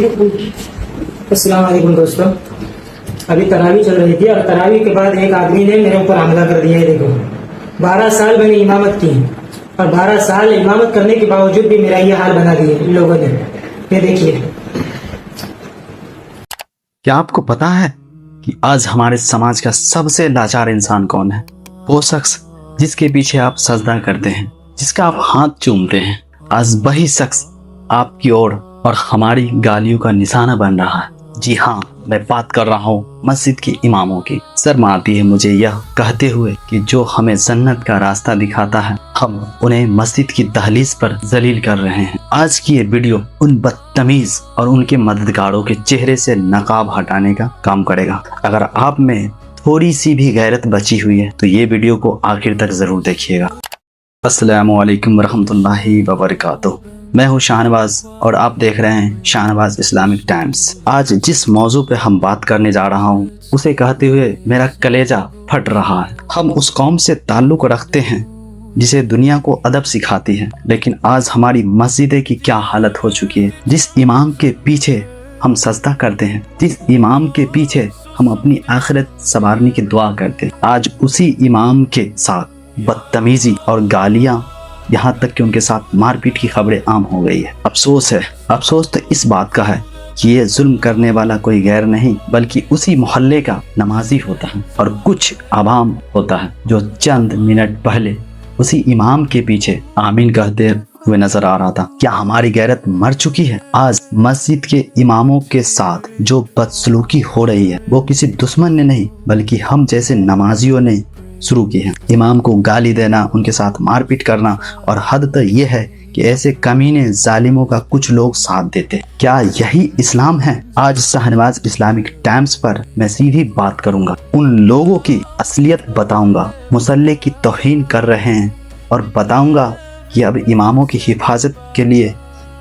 अस्सलाम वालेकुम दोस्तों। अभी तरावी चल रही थी और तरावी के बाद एक आदमी ने मेरे ऊपर हमला कर दिया है। देखो 12 साल मैंने इमामत की और 12 साल इमामत करने के बावजूद भी मेरा ये हाल बना दिया इन लोगों ने। ये देखिए। क्या आपको पता है कि आज हमारे समाज का सबसे लाचार इंसान कौन है? वो शख्स जिसके पीछे आप सजदा करते हैं, जिसका आप हाथ चूमते हैं, आज वही शख्स आपकी ओर और हमारी गालियों का निशाना बन रहा है। जी हाँ, मैं बात कर रहा हूँ मस्जिद के इमामों की। शर्म आती है मुझे यह कहते हुए कि जो हमें जन्नत का रास्ता दिखाता है, हम उन्हें मस्जिद की दहलीज पर जलील कर रहे हैं। आज की ये वीडियो उन बदतमीज और उनके मददगारों के चेहरे से नकाब हटाने का काम करेगा। अगर आप में थोड़ी सी भी गैरत बची हुई है तो ये वीडियो को आखिर तक जरूर देखिएगा। अस्सलामु अलैकुम रहमतुल्लाहि व बरकातुहू। मैं हूँ शाहनवाज और आप देख रहे हैं शाहनवाज इस्लामिक टाइम्स। आज जिस मौजू पे हम बात करने जा रहा हूँ उसे कहते हुए मेरा कलेजा फट रहा है। हम उस कौम से ताल्लुक रखते हैं जिसे दुनिया को अदब सिखाती है, लेकिन आज हमारी मस्जिदें की क्या हालत हो चुकी है। जिस इमाम के पीछे हम सजदा करते हैं, जिस इमाम के पीछे हम अपनी आखिरत संवारने की दुआ करते हैं, आज उसी इमाम के साथ बदतमीजी और गालियां, यहाँ तक कि उनके साथ मारपीट की खबरें आम हो गई है। अफसोस है, अफसोस तो इस बात का है कि ये जुल्म करने वाला कोई गैर नहीं बल्कि उसी मोहल्ले का नमाजी होता है और कुछ आवाम होता है जो चंद मिनट पहले उसी इमाम के पीछे आमीन कहते हुए नजर आ रहा था। क्या हमारी गैरत मर चुकी है? आज मस्जिद के इमामों के साथ जो बदसलूकी हो रही है वो किसी दुश्मन ने नहीं बल्कि हम जैसे नमाजियों ने शुरू की है। इमाम को गाली देना, उनके साथ मारपीट करना और हद तक ये है कि ऐसे कमीने जालिमों का कुछ लोग साथ देते। क्या यही इस्लाम है? आज शाहनवाज इस्लामिक टाइम्स पर मैं सीधी बात करूंगा, उन लोगों की असलियत बताऊंगा मुसल्ले की तौहीन कर रहे हैं और बताऊंगा कि अब इमामों की हिफाजत के लिए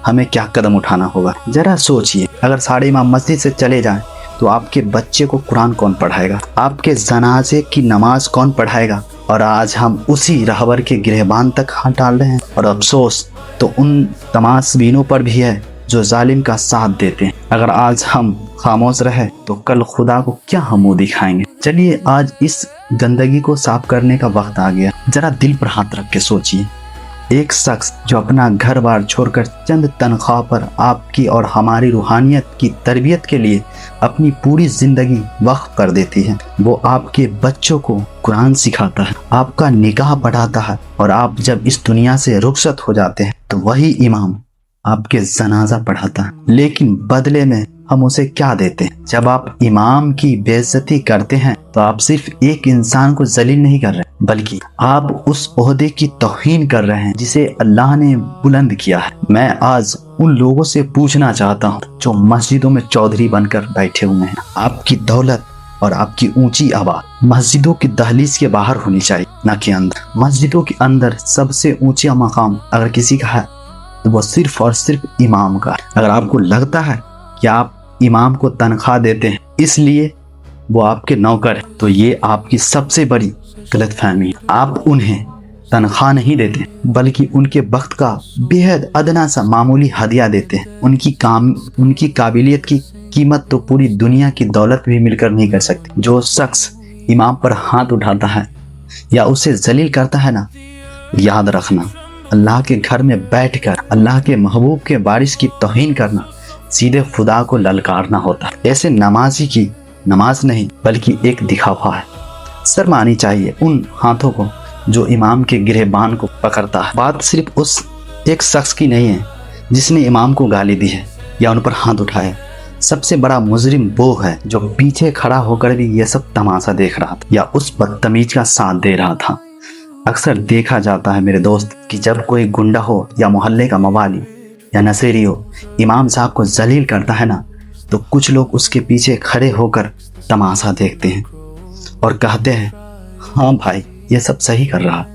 हमें क्या कदम उठाना होगा। जरा सोचिए, अगर सारे इमाम मस्जिद से चले जाएं तो आपके बच्चे को कुरान कौन पढ़ाएगा? आपके जनाजे की नमाज कौन पढ़ाएगा? और आज हम उसी रहबर के गिरहबान तक हाथ डाल रहे हैं। और अफसोस तो उन तमाशबीनों पर भी है जो जालिम का साथ देते हैं। अगर आज हम खामोश रहे तो कल खुदा को क्या हम मुंह दिखाएंगे? चलिए आज इस गंदगी को साफ करने का वक्त आ गया। जरा दिल पर हाथ रख के सोचिए, एक शख्स जो अपना घर बार छोड़कर चंद तनख्वाह पर आपकी और हमारी रूहानियत की तरबियत के लिए अपनी पूरी जिंदगी वक्फ कर देती है, वो आपके बच्चों को कुरान सिखाता है, आपका निकाह पढ़ाता है और आप जब इस दुनिया से रुखसत हो जाते हैं तो वही इमाम आपके जनाजा पढ़ाता है। लेकिन बदले में हम उसे क्या देते हैं? जब आप इमाम की बेइज्जती करते हैं तो आप सिर्फ एक इंसान को जलील नहीं कर रहे बल्कि आप उस ओहदे की तौहीन कर रहे हैं जिसे अल्लाह ने बुलंद किया है। मैं आज उन लोगों से पूछना चाहता हूँ जो मस्जिदों में चौधरी बनकर बैठे हुए हैं। आपकी दौलत और आपकी ऊंची आवाज मस्जिदों की दहलीज के बाहर होनी चाहिए, न कि अंदर। मस्जिदों के अंदर सबसे ऊंचा मकाम अगर किसी का है तो वो सिर्फ और सिर्फ इमाम का। अगर आपको लगता है कि आप इमाम को तनख्वाह देते हैं इसलिए वो आपके नौकर है तो ये आपकी सबसे बड़ी गलतफहमी है। आप उन्हें तनख्वाह नहीं देते बल्कि उनके वक्त का बेहद अदना सा मामूली हदिया देते हैं। उनकी काबिलियत की कीमत तो पूरी दुनिया की दौलत भी मिलकर नहीं कर सकती। जो शख्स इमाम पर हाथ उठाता है या उसे जलील करता है ना, याद रखना अल्लाह के घर में बैठकर अल्लाह के महबूब के बारिश की तौहीन करना सीधे खुदा को ललकारना होता है। ऐसे नमाजी की नमाज नहीं बल्कि एक दिखावा है। शर्म आनी चाहिए उन हाथों को जो इमाम के गिरहबान को पकड़ता है। बात सिर्फ उस एक शख्स की नहीं है जिसने इमाम को गाली दी है या उन पर हाथ उठाया। सबसे बड़ा मुजरिम वो है जो पीछे खड़ा होकर भी ये सब तमाशा देख रहा था या उस बदतमीज का साथ दे रहा था। अक्सर देखा जाता है मेरे दोस्त कि जब कोई गुंडा हो या मोहल्ले का मवाली या नशेरी हो इमाम साहब को जलील करता है ना तो कुछ लोग उसके पीछे खड़े होकर तमाशा देखते हैं और कहते हैं हाँ भाई ये सब सही कर रहा,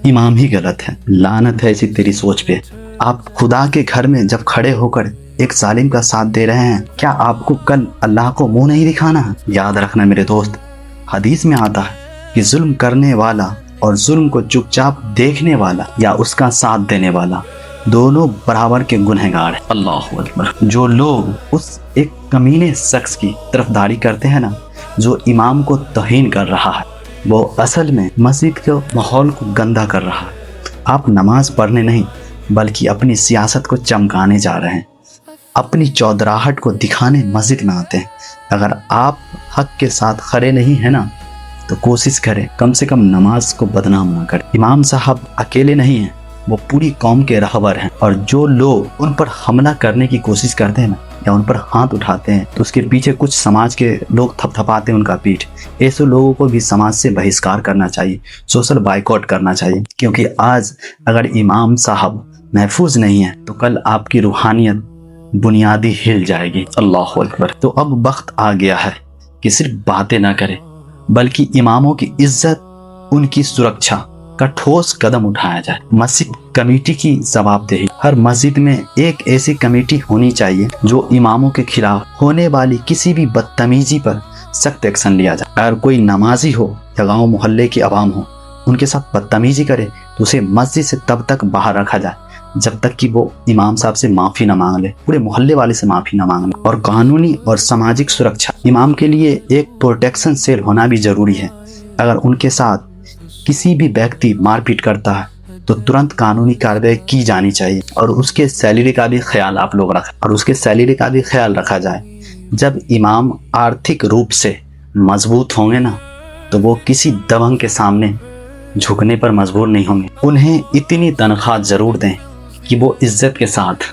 इमाम ही गलत है। लानत है ऐसी तेरी सोच पे। आप खुदा के घर में जब खड़े होकर एक जालिम का साथ दे रहे हैं, क्या आपको कल अल्लाह को मुंह नहीं दिखाना है? याद रखना मेरे दोस्त, हदीस में आता है कि जुल्म करने वाला और जुल्म को चुपचाप देखने वाला या उसका साथ देने वाला دونوں برابر کے گنہگار ہیں۔ اللہ اکبر۔ جو لوگ اس ایک کمینے شخص کی طرفداری کرتے ہیں نا، جو امام کو توہین کر رہا ہے، وہ اصل میں مسجد کے ماحول کو گندا کر رہا ہے۔ آپ نماز پڑھنے نہیں بلکہ اپنی سیاست کو چمکانے جا رہے ہیں، اپنی چودراہٹ کو دکھانے مسجد میں آتے ہیں۔ اگر آپ حق کے ساتھ کھڑے نہیں ہیں نا تو کوشش کریں کم سے کم نماز کو بدنام نہ کریں۔ امام صاحب اکیلے نہیں ہیں، وہ پوری قوم کے رہبر ہیں، اور جو لوگ ان پر حملہ کرنے کی کوشش کرتے ہیں نا یا ان پر ہاتھ اٹھاتے ہیں تو اس کے پیچھے کچھ سماج کے لوگ تھپ تھپاتے ہیں ان کا پیٹھ۔ ایسے لوگوں کو بھی سماج سے بہشکار کرنا چاہیے، سوشل بائیکاٹ کرنا چاہیے، کیونکہ آج اگر امام صاحب محفوظ نہیں ہیں تو کل آپ کی روحانیت بنیادی ہل جائے گی۔ اللہ اکبر۔ تو اب وقت آ گیا ہے کہ صرف باتیں نہ کریں بلکہ اماموں کی عزت، ان کی سرکشا کا ٹھوس قدم اٹھایا جائے۔ مسجد کمیٹی کی جواب دہی۔ ہر مسجد میں ایک ایسی کمیٹی ہونی چاہیے جو اماموں کے خلاف ہونے والی کسی بھی بدتمیزی پر سخت ایکشن لیا جائے۔ اگر کوئی نمازی ہو یا گاؤں محلے کی عوام ہو ان کے ساتھ بدتمیزی کرے تو اسے مسجد سے تب تک باہر رکھا جائے جب تک کہ وہ امام صاحب سے معافی نہ مانگ لے، پورے محلے والے سے معافی نہ مانگ لے۔ اور قانونی اور سماجک سرکشا، امام کے لیے ایک پروٹیکشن سیل ہونا بھی ضروری ہے۔ اگر ان کے ساتھ کسی بھی ویکتی مار پیٹ کرتا ہے تو ترنت قانونی کارروائی کی جانی چاہیے، اور اس کے سیلری کا بھی خیال آپ لوگ رکھیں، اور اس کے سیلری کا بھی خیال رکھا جائے۔ جب امام آرتھک روپ سے مضبوط ہوں گے نا تو وہ کسی دبنگ کے سامنے جھکنے پر مجبور نہیں ہوں گے۔ انہیں اتنی تنخواہ ضرور دیں کہ وہ عزت کے ساتھ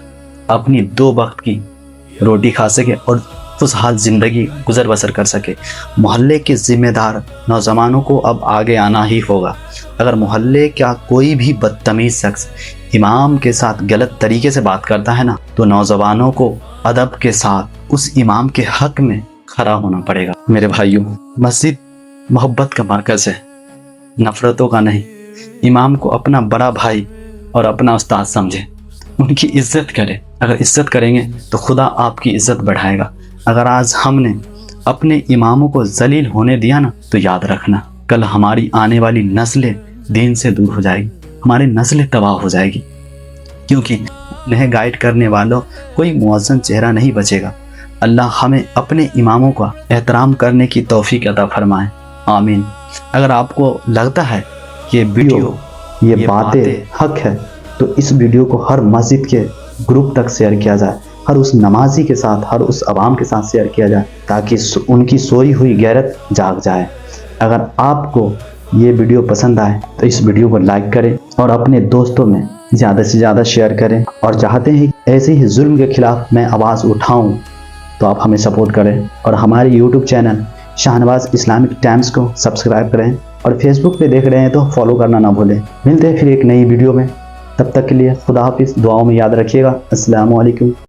اپنی 2 وقت کی روٹی کھا سکے اور خوشحال زندگی گزر بسر کر سکے۔ محلے کے ذمہ دار نوجوانوں کو اب آگے آنا ہی ہوگا۔ اگر محلے کا کوئی بھی بدتمیز شخص امام کے ساتھ غلط طریقے سے بات کرتا ہے نا تو نوجوانوں کو ادب کے ساتھ اس امام کے حق میں کھڑا ہونا پڑے گا۔ میرے بھائیوں، مسجد محبت کا مرکز ہے، نفرتوں کا نہیں۔ امام کو اپنا بڑا بھائی اور اپنا استاد سمجھیں، ان کی عزت کریں۔ اگر عزت کریں گے تو خدا آپ کی عزت بڑھائے گا۔ اگر آج ہم نے اپنے اماموں کو ذلیل ہونے دیا نا تو یاد رکھنا کل ہماری آنے والی نسلیں دین سے دور ہو جائے گی، ہماری نسلیں تباہ ہو جائے گی، کیونکہ انہیں گائیڈ کرنے والوں کوئی مؤذن چہرہ نہیں بچے گا۔ اللہ ہمیں اپنے اماموں کا احترام کرنے کی توفیق عطا فرمائے، آمین۔ اگر آپ کو لگتا ہے کہ ویڈیو یہ باتیں حق ہے تو اس ویڈیو کو ہر مسجد کے گروپ تک شیئر کیا جائے، ہر اس نمازی کے ساتھ، ہر اس عوام کے ساتھ شیئر کیا جائے تاکہ ان کی سوئی ہوئی غیرت جاگ جائے۔ اگر آپ کو یہ ویڈیو پسند آئے تو اس ویڈیو کو لائک کریں اور اپنے دوستوں میں زیادہ سے زیادہ شیئر کریں، اور چاہتے ہیں ایسے ہی ظلم کے خلاف میں آواز اٹھاؤں تو آپ ہمیں سپورٹ کریں، اور ہمارے YouTube channel Shahnawaz Islamic Times کو سبسکرائب کریں، اور فیس بک پہ دیکھ رہے ہیں تو فالو کرنا نہ بھولیں۔ ملتے ہیں پھر ایک نئی ویڈیو میں، تب تک کے لیے خدا حافظ، دعاؤں میں یاد رکھیے گا۔ السلام علیکم۔